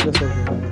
Just over.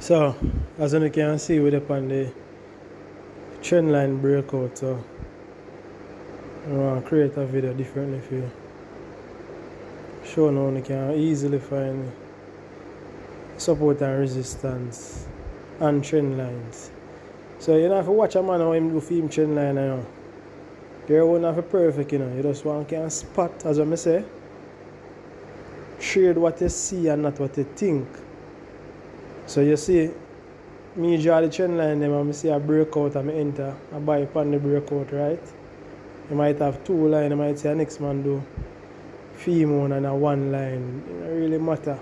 So, as you can see, we're upon the trend line breakout. So, I want to create a video differently for you. Show now you can easily find support and resistance and trend lines. So, you don't have to watch a man how him do film trend line. You know. Your own have a perfect, you know. You just want to spot, as I say, trade what you see and not what you think. So you see, me draw the trend line them and I see a breakout and I enter, I buy upon the breakout, right? You might have two lines, you might see a next man do female and a one line. It don't really matter.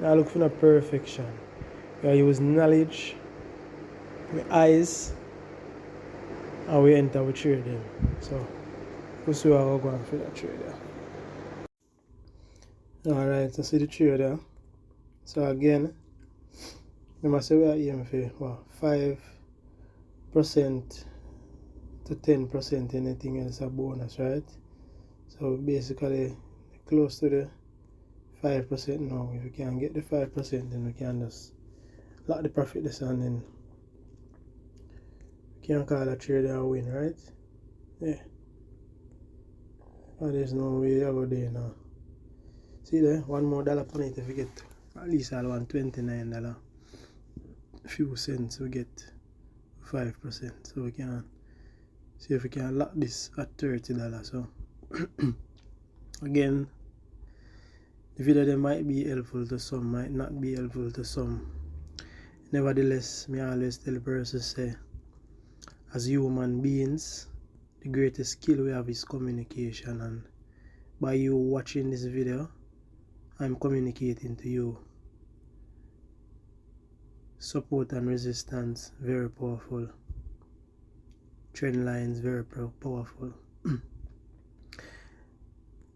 I look for no perfection. You use knowledge, my eyes, and we enter, we trade them. So we'll see how we're going for that trade there. Alright, so see the trade there. So again, remember say we are aiming for 5% to 10%, anything else a bonus, right? So basically close to the 5% now. If we can get the 5%, then we can just lock the profit this and then we can call a trader a win, right? Yeah. But there's no way I go there now. See there, one more dollar on it if we get at least all $129. Few cents we get 5%, so we can see if we can lock this at $30. So again, the video they might be helpful to some, might not be helpful to some. Nevertheless, me always tell the person say, as human beings, the greatest skill we have is communication, and by you watching this video, I'm communicating to you. Support and resistance, very powerful. Trend lines, very powerful.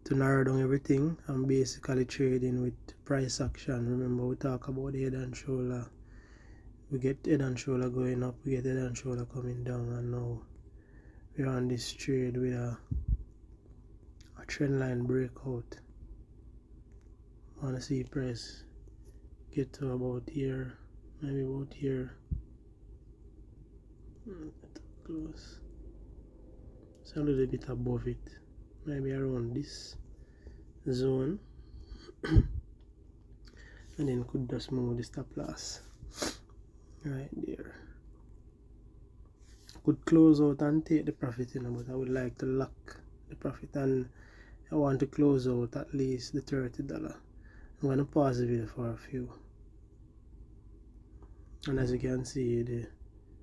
To narrow down everything, I'm basically trading with price action. Remember, we talk about the head and shoulder. We get head and shoulder going up, we get head and shoulder coming down, and now we're on this trade with a trend line breakout. I want to see price get to about here. maybe about here. Close. It's a little bit above it, maybe around this zone. And then could just move the stop loss right there. Could close out and take the profit, but I would like to lock the profit, and I want to close out at least the $30. I'm going to pause the video for a few. And as you can see,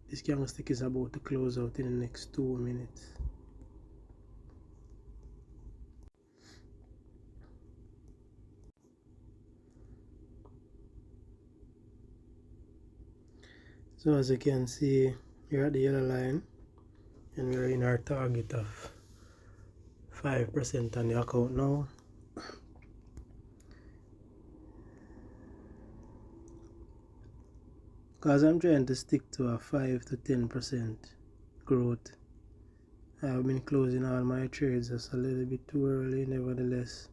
this candlestick is about to close out in the next 2 minutes. So as you can see, you're at the yellow line, and we're in our target of 5% on the account now. Because I'm trying to stick to a 5 to 10% growth. I've been closing all my trades just a little bit too early. Nevertheless,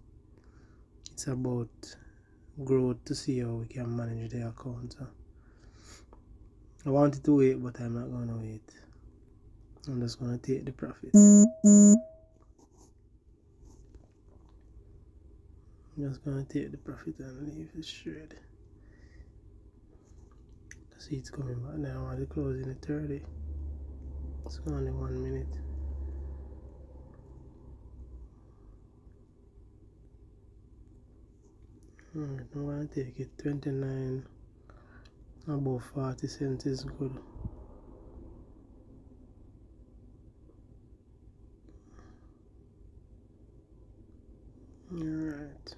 it's about growth to see how we can manage the account. So I wanted to wait, but I'm not going to wait. I'm just going to take the profit. I'm just going to take the profit and leave this trade. See, it's coming back now. I want to close in the 30. It's only 1 minute. Alright, I'm going to take it. 29 above 40 cents is good. Alright,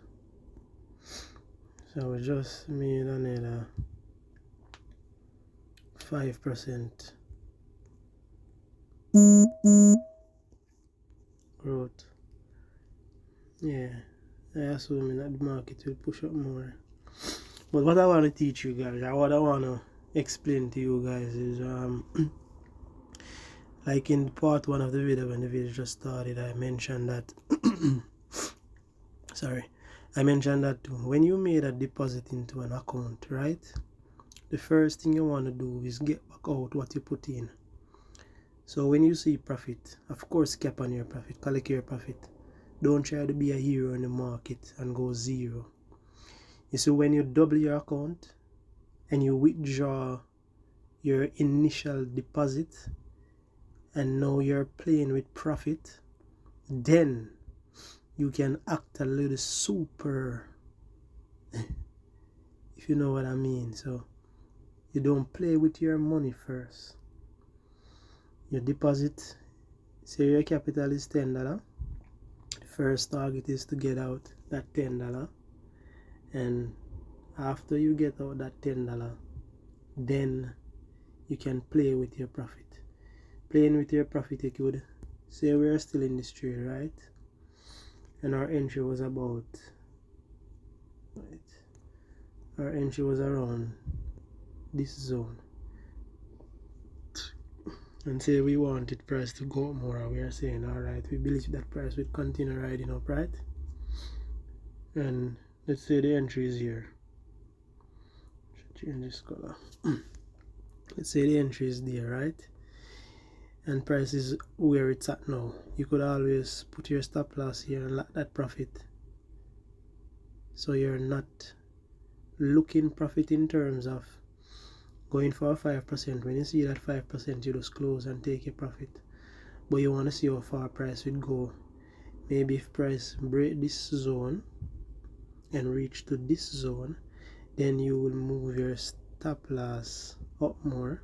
so we just made another 5% growth. Yeah, I assume that the market will push up more. But what I want to teach you guys, or what I want to explain to you guys is like in part 1 of the video, when the video just started, I mentioned that I mentioned that when you made a deposit into an account, right, the first thing you want to do is get back out what you put in. So when you see profit, of course cap on your profit, collect your profit. Don't try to be a hero in the market and go zero. You see, when you double your account and you withdraw your initial deposit and now you're playing with profit, then you can act a little super, if you know what I mean. So you don't play with your money first. Your deposit, say your capital is $10. The first target is to get out that $10, and after you get out that $10, then you can play with your profit. Playing with your profit, you could say we're still in this trade, right? And our entry was about, our entry was around this zone, and say we wanted price to go up more, we are saying alright, we believe that price will continue riding up, right? And let's say the entry is here. Should change this color. Let's say the entry is there, right? And price is where it's at now. You could always put your stop loss here and lock that profit, so you're not looking profit in terms of going for a 5%. When you see that 5%, you just close and take a profit. But you want to see how far price would go. Maybe if price break this zone and reach to this zone, then you will move your stop loss up more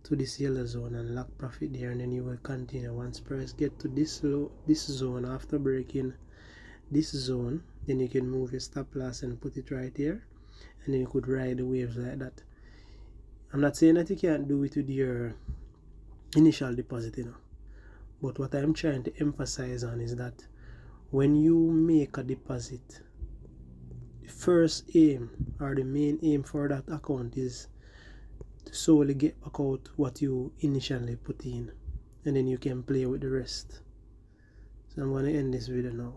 to this yellow zone and lock profit there, and then you will continue. Once price get to this zone, after breaking this zone, then you can move your stop loss and put it right here, and then you could ride the waves like that. I'm not saying that you can't do it with your initial deposit, but what I'm trying to emphasize on is that when you make a deposit, the first aim or the main aim for that account is to solely get back out what you initially put in, and then you can play with the rest. So I'm going to end this video now.